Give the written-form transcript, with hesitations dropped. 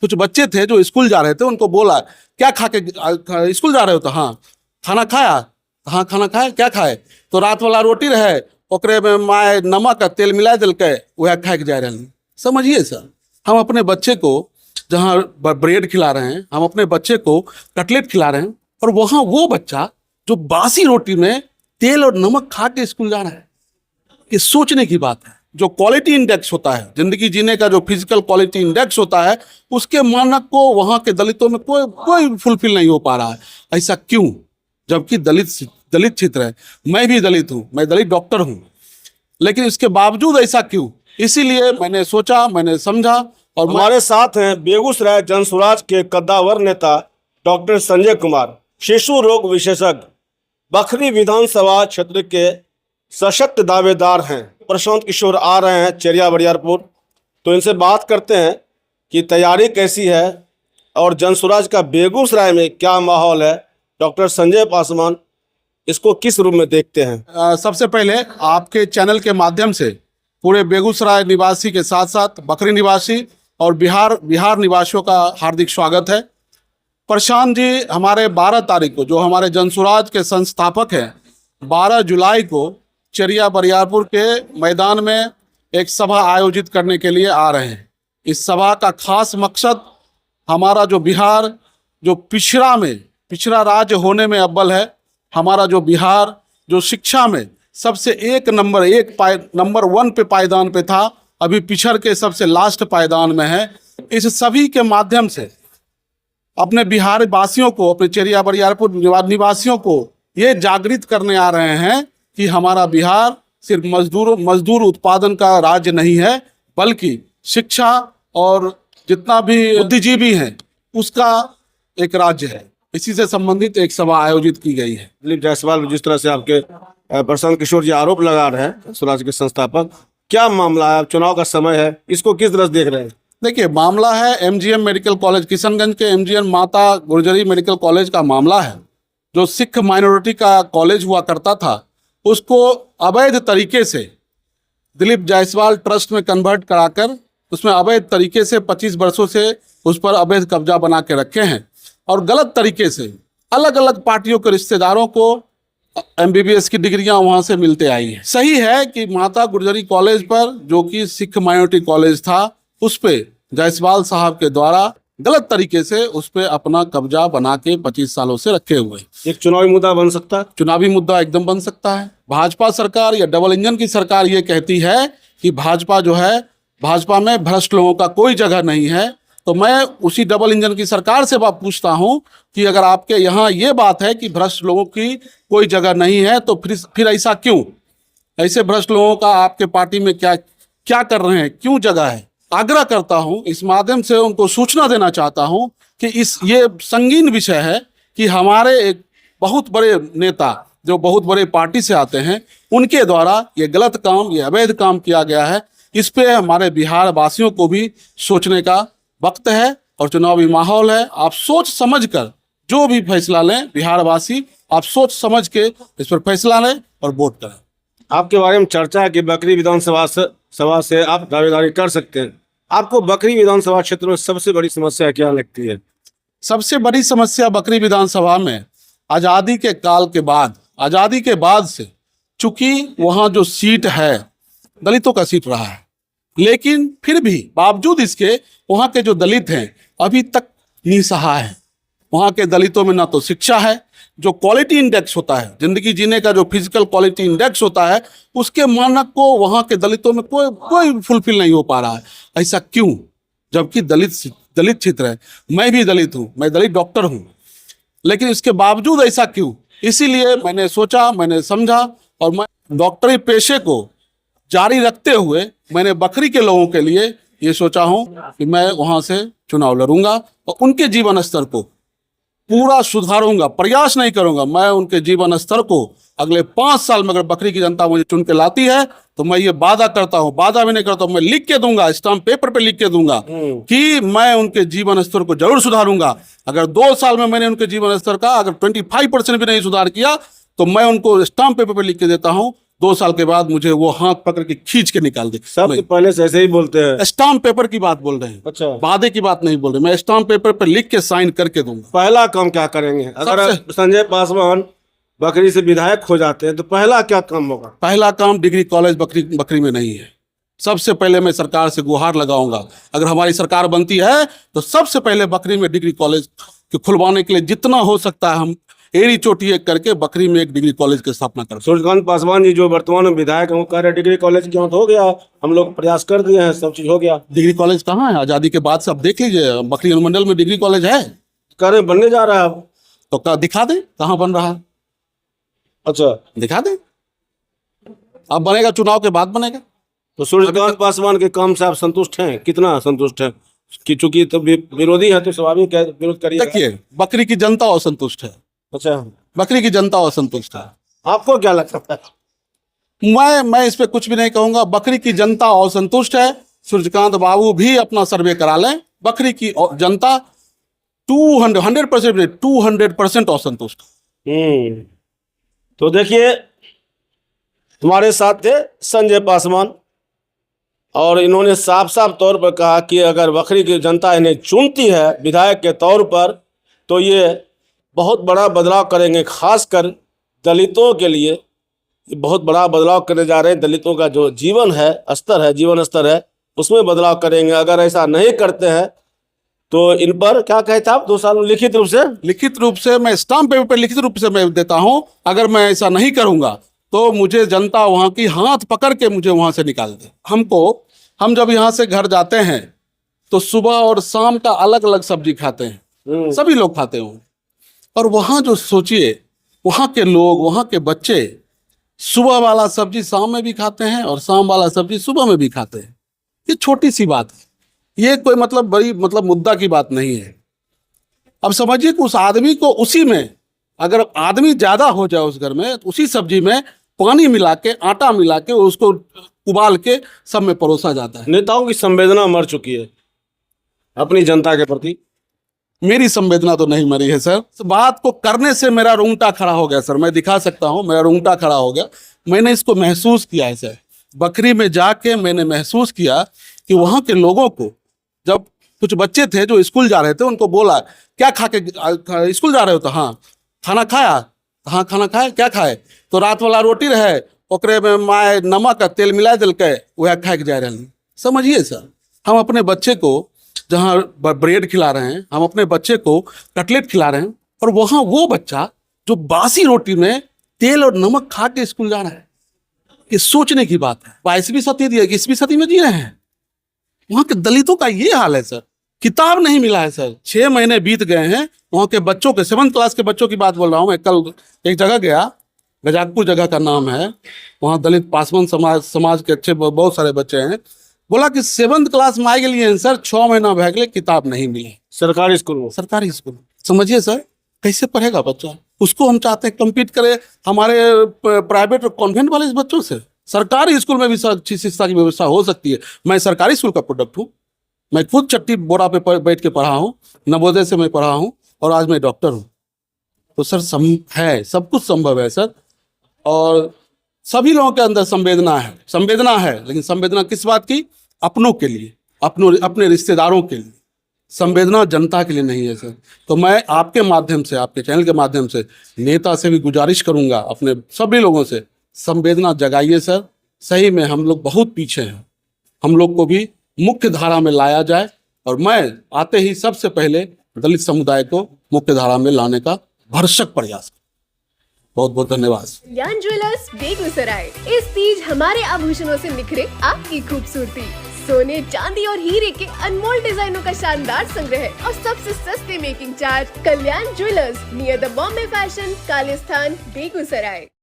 कुछ बच्चे थे जो स्कूल जा रहे थे, उनको बोला क्या खा के स्कूल जा रहे हो? तो हाँ। खाना खाया? हाँ खाना खाए। क्या खाए? तो रात वाला रोटी रहे, ओकरे में माय नमक आ तेल मिला दिल के वह खाए के जा रहे हैं। समझिए सर, हम अपने बच्चे को जहाँ ब्रेड खिला रहे हैं, हम अपने बच्चे को कटलेट खिला रहे हैं, और वहाँ वो बच्चा जो बासी रोटी में तेल और नमक खा के स्कूल जा रहा है। ये सोचने की बात है। जो क्वालिटी इंडेक्स होता है, जिंदगी जीने का जो फिजिकल क्वालिटी इंडेक्स होता है, उसके मानक को वहाँ के दलितों में कोई फुलफिल नहीं हो पा रहा है। ऐसा क्यों? जबकि दलित क्षेत्र है, मैं भी दलित हूँ, मैं दलित डॉक्टर हूँ, लेकिन इसके बावजूद ऐसा क्यों? इसीलिए मैंने सोचा, मैंने समझा। और हमारे साथ हैं बेगूसराय जनसुराज के कद्दावर नेता डॉक्टर संजय कुमार, शिशु रोग विशेषज्ञ, बखरी विधानसभा क्षेत्र के सशक्त दावेदार हैं। प्रशांत किशोर आ रहे हैं चेरिया बरियारपुर, तो इनसे बात करते हैं कि तैयारी कैसी है और जनसुराज का बेगूसराय में क्या माहौल है। डॉक्टर संजय पासवान इसको किस रूप में देखते हैं? सबसे पहले आपके चैनल के माध्यम से पूरे बेगूसराय निवासी के साथ साथ बखरी निवासी और बिहार निवासियों का हार्दिक स्वागत है। प्रशांत जी हमारे 12 तारीख को, जो हमारे जनसुराज के संस्थापक हैं, 12 जुलाई को चेरिया बरियारपुर के मैदान में एक सभा आयोजित करने के लिए आ रहे हैं। इस सभा का खास मकसद हमारा जो बिहार, जो पिछड़ा राज्य होने में अव्वल है, हमारा जो बिहार जो शिक्षा में सबसे नंबर 1 पे पायदान पे था, अभी पिछड़ के सबसे लास्ट पायदान में है। इस सभी के माध्यम से अपने बिहार वासियों को, अपने चेरिया बरियारपुर निवासियों को ये जागृत करने आ रहे हैं कि हमारा बिहार सिर्फ मजदूर उत्पादन का राज्य नहीं है, बल्कि शिक्षा और जितना भी बुद्धिजीवी हैं उसका एक राज्य है। इसी से संबंधित एक सभा आयोजित की गई है। दिलीप जायसवाल, जिस तरह से आपके प्रशांत किशोर जी आरोप लगा रहे हैं स्वराज के संस्थापक, क्या मामला है? चुनाव का समय है, इसको किस तरह से देख रहे हैं? देखिए, मामला है एमजीएम मेडिकल कॉलेज, किशनगंज के एमजीएम माता गुर्जरी मेडिकल कॉलेज का मामला है। जो सिख माइनॉरिटी का कॉलेज हुआ करता था, उसको अवैध तरीके से दिलीप जायसवाल ट्रस्ट में कन्वर्ट कराकर उसमें अवैध तरीके से 25 वर्षों से उस पर अवैध कब्जा बना के रखे हैं, और गलत तरीके से अलग अलग पार्टियों के रिश्तेदारों को एमबीबीएस की डिग्रियां वहां से मिलते आई है। सही है कि माता गुर्जरी कॉलेज पर, जो कि सिख माइनॉरिटी कॉलेज था, उस पे जायसवाल साहब के द्वारा गलत तरीके से उस पे अपना कब्जा बना के 25 सालों से रखे हुए। एक चुनावी मुद्दा बन सकता है? चुनावी मुद्दा एकदम बन सकता है। भाजपा सरकार या डबल इंजन की सरकार ये कहती है कि भाजपा जो है, भाजपा में भ्रष्ट लोगों का कोई जगह नहीं है। तो मैं उसी डबल इंजन की सरकार से बात पूछता हूं कि अगर आपके यहाँ ये बात है कि भ्रष्ट लोगों की कोई जगह नहीं है, तो फिर ऐसा क्यों? ऐसे भ्रष्ट लोगों का आपके पार्टी में क्या कर रहे हैं, क्यों जगह है? आग्रह करता हूं, इस माध्यम से उनको सूचना देना चाहता हूं कि ये संगीन विषय है कि हमारे एक बहुत बड़े नेता जो बहुत बड़े पार्टी से आते हैं, उनके द्वारा ये गलत काम, ये अवैध काम किया गया है। इस पे हमारे बिहार वासियों को भी सोचने का वक्त है और चुनावी माहौल है। आप सोच समझ कर जो भी फैसला लें, बिहार वासी आप सोच समझ के इस पर फैसला लें और वोट करें। आपके बारे में चर्चा है कि बकरी विधानसभा सभा से आप दावेदारी कर सकते हैं। आपको बकरी विधानसभा क्षेत्र में सबसे बड़ी समस्या क्या लगती है? सबसे बड़ी समस्या बकरी विधानसभा में आज़ादी के बाद से, चूंकि वहाँ जो सीट है दलितों का सीट रहा है, लेकिन फिर भी बावजूद इसके वहाँ के जो दलित हैं अभी तक निसहाय हैं। वहाँ के दलितों में ना तो शिक्षा है, जो क्वालिटी इंडेक्स होता है, जिंदगी जीने का जो फिजिकल क्वालिटी इंडेक्स होता है, उसके मानक को वहाँ के दलितों में कोई फुलफिल नहीं हो पा रहा है। ऐसा क्यों? जबकि दलित क्षेत्र है, मैं भी दलित हूँ, मैं दलित डॉक्टर हूँ, लेकिन इसके बावजूद ऐसा क्यों? इसीलिए मैंने सोचा, मैंने समझा, और मैं डॉक्टरी पेशे को जारी रखते हुए मैंने बकरी के लोगों के लिए ये सोचा हूँ कि मैं वहाँ से चुनाव लड़ूंगा और उनके जीवन स्तर को पूरा सुधारूंगा। प्रयास नहीं करूंगा, मैं उनके जीवन स्तर को अगले 5 साल में, अगर बकरी की जनता मुझे चुन के लाती है तो मैं ये वादा करता हूँ, वादा भी नहीं करता हूँ, मैं लिख के दूंगा, स्टाम्प पेपर पे लिख के दूंगा कि मैं उनके जीवन स्तर को जरूर सुधारूंगा। अगर 2 साल में मैंने उनके जीवन स्तर का अगर 25% भी नहीं सुधार किया, तो मैं उनको स्टाम्प पेपर पे लिख के देता हूँ 2 साल के बाद मुझे वो हाथ पकड़ के खींच के निकाल दे। सब तो पहले से ऐसे ही बोलते हैं। स्टाम्प पेपर की बात बोल रहे हैं, अच्छा, वादे की बात नहीं बोल रहे। मैं स्टाम्प पेपर पे लिख के साइन करके दूंगा। पहला काम क्या करेंगे अगर संजय पासवान बकरी से विधायक हो जाते हैं तो पहला क्या काम होगा? पहला काम डिग्री कॉलेज बकरी में नहीं है। सबसे पहले मैं सरकार से गुहार लगाऊंगा, अगर हमारी सरकार बनती है तो सबसे पहले बकरी में डिग्री कॉलेज खुलवाने के लिए जितना हो सकता है हम एड़ी चोटी एक करके बकरी में एक डिग्री कॉलेज की स्थापना कर। सूर्यकांत पासवान जी जो वर्तमान में विधायक हैं वो कह रहे डिग्री कॉलेज क्यों हो गया, हम लोग प्रयास कर दिए हैं, सब चीज हो गया। डिग्री कॉलेज कहाँ है? आजादी के बाद से आप देख लीजिए, बकरी अनुमंडल में डिग्री कॉलेज है? कह रहे बनने जा रहा है अब। तो दिखा दे कहाँ बन रहा है, अच्छा दिखा दे। अब बनेगा, चुनाव के बाद बनेगा। तो सूर्यकांत पासवान के काम से आप संतुष्ट हैं? कितना संतुष्ट हैं? कि चूंकि तो विरोधी है तो स्वाभाविक है विरोध करिए। देखिए, बकरी की जनता असंतुष्ट है। अच्छा, बकरी की जनता असंतुष्ट है। आपको क्या लगता है? मैं इस पे कुछ भी नहीं कहूंगा। बकरी की जनता असंतुष्ट है। सूर्यकांत बाबू भी अपना सर्वे करा लें। बकरी की जनता 200% असंतुष्ट। तो देखिए, हमारे साथ थे संजय पासवान और इन्होंने साफ साफ तौर पर कहा कि अगर बकरी की जनता इन्हें चुनती है विधायक के तौर पर तो ये बहुत बड़ा बदलाव करेंगे, खासकर दलितों के लिए ये बहुत बड़ा बदलाव करने जा रहे हैं। दलितों का जो जीवन स्तर है उसमें बदलाव करेंगे। अगर ऐसा नहीं करते हैं तो इन पर क्या कहते आप 2 साल में लिखित रूप से मैं स्टाम्प पेपर पर लिखित रूप से मैं देता हूं। अगर मैं ऐसा नहीं करूंगा तो मुझे जनता वहां की हाथ पकड़ के मुझे वहां से निकाल दे। हम जब यहाँ से घर जाते हैं तो सुबह और शाम का अलग अलग सब्जी खाते हैं, सभी लोग खाते हैं। और वहाँ जो सोचिए, वहाँ के लोग, वहाँ के बच्चे सुबह वाला सब्जी शाम में भी खाते हैं और शाम वाला सब्जी सुबह में भी खाते हैं। ये छोटी सी बात है, ये कोई बड़ी मुद्दा की बात नहीं है। अब समझिए कि उस आदमी को उसी में, अगर आदमी ज्यादा हो जाए उस घर में, तो उसी सब्जी में पानी मिला के, आटा मिला के, उसको उबाल के सब में परोसा जाता है। नेताओं की संवेदना मर चुकी है अपनी जनता के प्रति। मेरी संवेदना तो नहीं मरी है सर। बात को करने से मेरा रोंगटा खड़ा हो गया सर। मैं दिखा सकता हूँ, मेरा रोंगटा खड़ा हो गया। मैंने इसको महसूस किया है सर। बकरी में जाके मैंने महसूस किया कि वहाँ के लोगों को, जब कुछ बच्चे थे जो स्कूल जा रहे थे, उनको बोला क्या खा के स्कूल जा रहे हो? तो हाँ। खाना खाया? हाँ खाना खाए। क्या खाए? तो रात वाला रोटी रहे, ओकरे में माय नमक का तेल मिला दिल के वह खा के जा रहे। समझिए सर, हम अपने बच्चे को जहाँ ब्रेड खिला रहे हैं, हम अपने बच्चे को कटलेट खिला रहे हैं, और वहाँ वो बच्चा जो बासी रोटी में तेल और नमक खा के स्कूल जा रहा है। ये सोचने की बात है। 22वीं सदी 21वीं सदी में जी रहे हैं। वहाँ के दलितों का ये हाल है सर। किताब नहीं मिला है सर। 6 महीने बीत गए हैं। वहाँ के बच्चों के 7th क्लास के बच्चों की बात बोल रहा हूँ मैं। कल एक जगह गया, गजाकपुर जगह का नाम है, वहाँ दलित पासवान समाज के अच्छे बहुत सारे बच्चे हैं। बोला कि 7th क्लास में आ गए हैं सर, 6 महीना भग गए, किताब नहीं मिली। सरकारी स्कूल समझिए सर, कैसे पढ़ेगा बच्चा? उसको हम चाहते हैं कम्पीट करे हमारे प्राइवेट और कॉन्वेंट वाले बच्चों से। सरकारी स्कूल में भी अच्छी शिक्षा की व्यवस्था हो सकती है। मैं सरकारी स्कूल का प्रोडक्ट हूँ। मैं खुद चट्टी बोरा पे बैठ के पढ़ा हूँ, नवोदय से मैं पढ़ा हूँ, और आज मैं डॉक्टर हूँ। तो सर सब कुछ संभव है सर। और सभी लोगों के अंदर संवेदना है, लेकिन संवेदना किस बात की? अपनों के लिए, अपने रिश्तेदारों के लिए। संवेदना जनता के लिए नहीं है सर। तो मैं आपके माध्यम से, आपके चैनल के माध्यम से नेता से भी गुजारिश करूंगा, अपने सभी लोगों से, संवेदना जगाइए सर। सही में हम लोग बहुत पीछे हैं। हम लोग को भी मुख्य धारा में लाया जाए, और मैं आते ही सबसे पहले दलित समुदाय को मुख्य धारा में लाने का भरसक प्रयास। बहुत बहुत धन्यवाद। कल्याण ज्वेलर्स बेगूसराय। इस तीज हमारे आभूषणों से निखरे आपकी खूबसूरती। सोने, चांदी और हीरे के अनमोल डिजाइनों का शानदार संग्रह और सबसे सस्ते making charge. Kalyan Jewellers, near the Bombay fashion, Kalisthan, Begusarai.